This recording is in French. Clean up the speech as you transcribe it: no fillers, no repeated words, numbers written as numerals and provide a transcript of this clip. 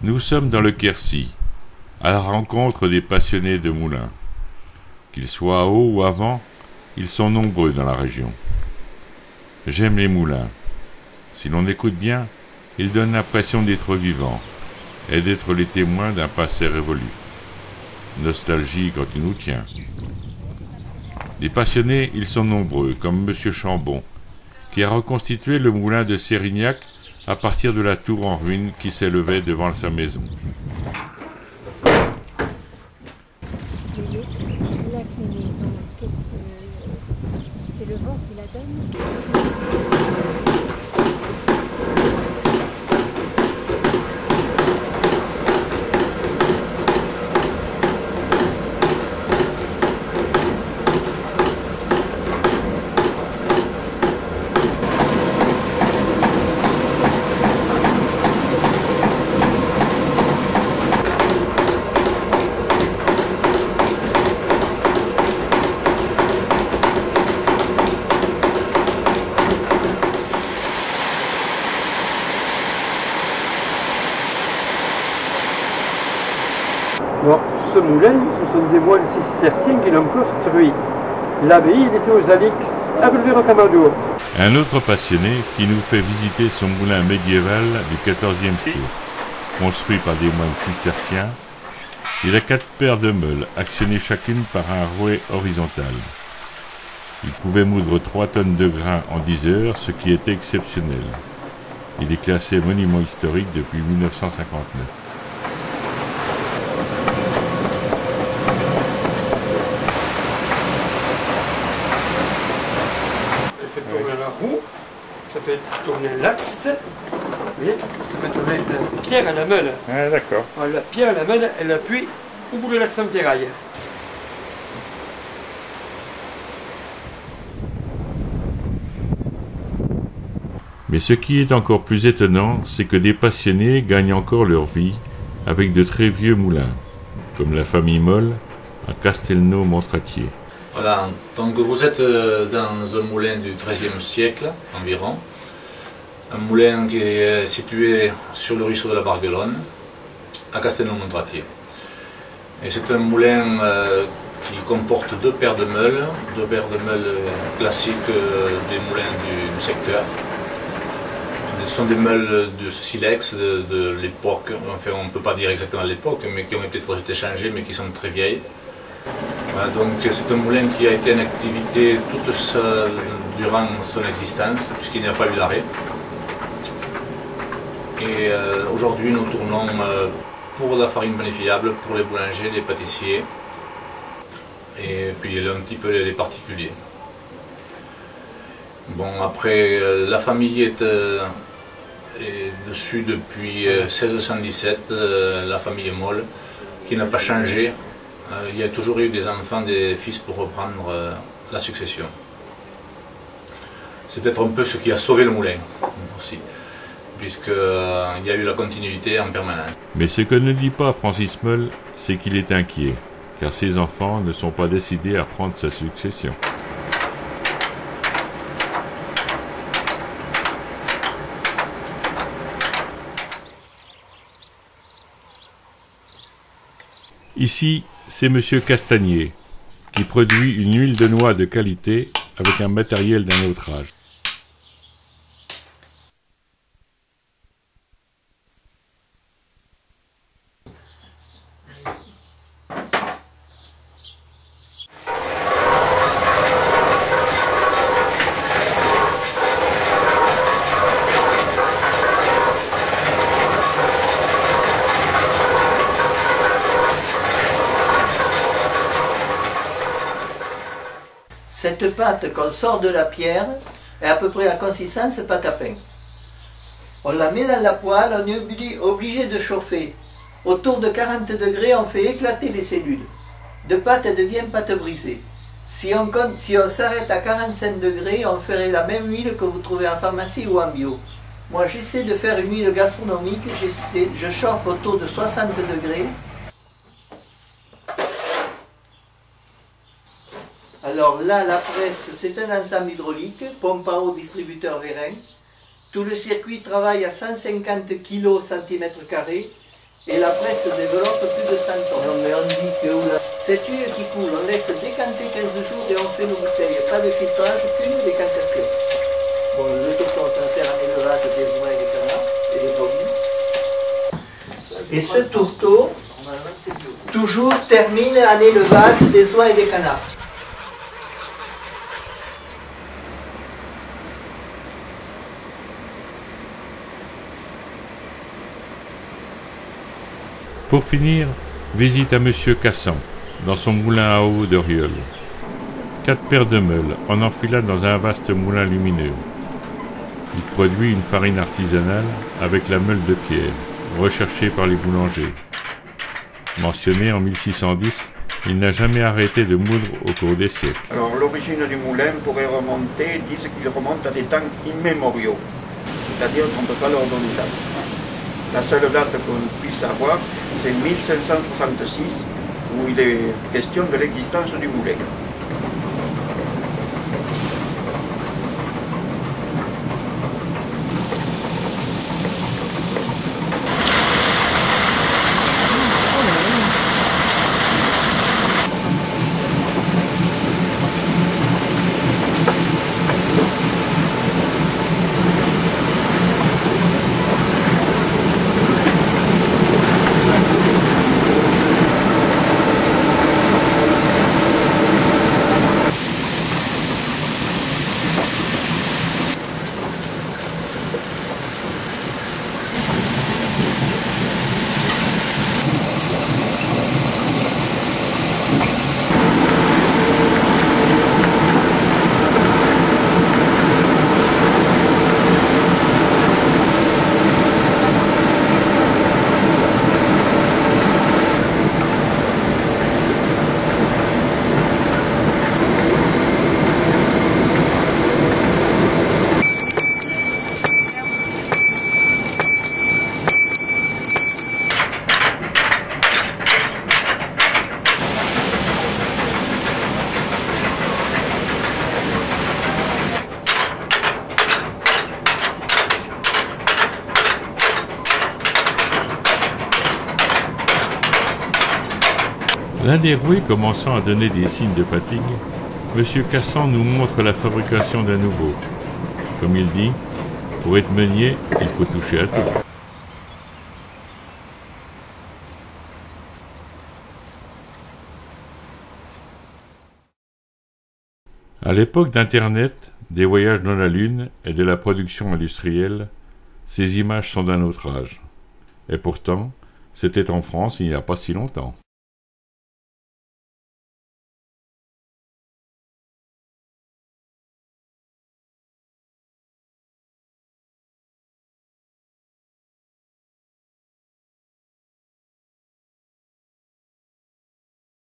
Nous sommes dans le Quercy, à la rencontre des passionnés de moulins. Qu'ils soient à eau ou à vent, ils sont nombreux dans la région. J'aime les moulins. Si l'on écoute bien, ils donnent l'impression d'être vivants et d'être les témoins d'un passé révolu. Nostalgie quand il nous tient. Des passionnés, ils sont nombreux, comme M. Chambon, qui a reconstitué le moulin de Sérignac à partir de la tour en ruine qui s'élevait devant sa maison. C'est le vent qui la donne. Alors, ce moulin, ce sont des moines cisterciens qui l'ont construit. L'abbaye, il était aux Alix, à Rocamadour. Un autre passionné qui nous fait visiter son moulin médiéval du XIVe siècle. Construit par des moines cisterciens, il a 4 paires de meules, actionnées chacune par un rouet horizontal. Il pouvait moudre 3 tonnes de grains en 10 heures, ce qui était exceptionnel. Il est classé monument historique depuis 1959. Ça fait tourner la roue, ça fait tourner l'axe, et ça fait tourner la pierre à la meule. Ah, d'accord. Alors, la pierre à la meule, elle appuie au bout de l'axe en ferraille. Mais ce qui est encore plus étonnant, c'est que des passionnés gagnent encore leur vie avec de très vieux moulins, comme la famille Moll à Castelnau-Montratier. Voilà, donc vous êtes dans un moulin du XIIIe siècle environ, un moulin qui est situé sur le ruisseau de la Barguelonne, à Castelnau-Montratier. Et c'est un moulin qui comporte 2 paires de meules, classiques des moulins du secteur. Ce sont des meules de silex de l'époque, enfin on ne peut pas dire exactement l'époque, mais qui ont peut-être été changées, mais qui sont très vieilles. Voilà, donc c'est un moulin qui a été en activité durant son existence, puisqu'il n'y a pas eu d'arrêt. Et aujourd'hui nous tournons pour la farine bonifiable, pour les boulangers, les pâtissiers, et puis un petit peu les particuliers. Bon, après, la famille est dessus depuis 1617, la famille Moll, qui n'a pas changé. Il y a toujours eu des enfants, des fils pour reprendre la succession. C'est peut-être un peu ce qui a sauvé le moulin aussi, puisqu'il y a eu la continuité en permanence. Mais ce que ne dit pas Francis Moll, c'est qu'il est inquiet, car ses enfants ne sont pas décidés à prendre sa succession. Ici, c'est M. Castagnier, qui produit une huile de noix de qualité avec un matériel d'un autre âge. Cette pâte qu'on sort de la pierre est à peu près la consistance pâte à pain. On la met dans la poêle, on est obligé de chauffer. Autour de 40 degrés, on fait éclater les cellules. De pâte, elle devient pâte brisée. Si on s'arrête à 45 degrés, on ferait la même huile que vous trouvez en pharmacie ou en bio. Moi, j'essaie de faire une huile gastronomique, je chauffe autour de 60 degrés. Alors là, la presse, c'est un ensemble hydraulique, pompe à eau, distributeur vérin. Tout le circuit travaille à 150 kg cm². Et la presse se développe plus de 100 tonnes. Non, mais on dit que cette huile qui coule, on laisse décanter 15 jours et on fait nos bouteilles. Pas de filtrage, qu'une décantation. Bon, le tourteau, ça sert à l'élevage des oies et des canards et des bovins. Et ce tourteau, toujours termine à l'élevage des oies et des canards. Pour finir, visite à Monsieur Cassan, dans son moulin à eau de Rieul. 4 paires de meules en enfilade dans un vaste moulin lumineux. Il produit une farine artisanale avec la meule de pierre, recherchée par les boulangers. Mentionné en 1610, il n'a jamais arrêté de moudre au cours des siècles. Alors l'origine du moulin pourrait remonter, disent qu'il remonte à des temps immémoriaux, c'est-à-dire qu'on ne peut pas leur donner date. La seule date qu'on puisse avoir, c'est 1566, où il est question de l'existence du moulin. L'un des roués commençant à donner des signes de fatigue, M. Cassan nous montre la fabrication d'un nouveau. Comme il dit, pour être meunier, il faut toucher à tout. À l'époque d'Internet, des voyages dans la Lune et de la production industrielle, ces images sont d'un autre âge. Et pourtant, c'était en France il n'y a pas si longtemps.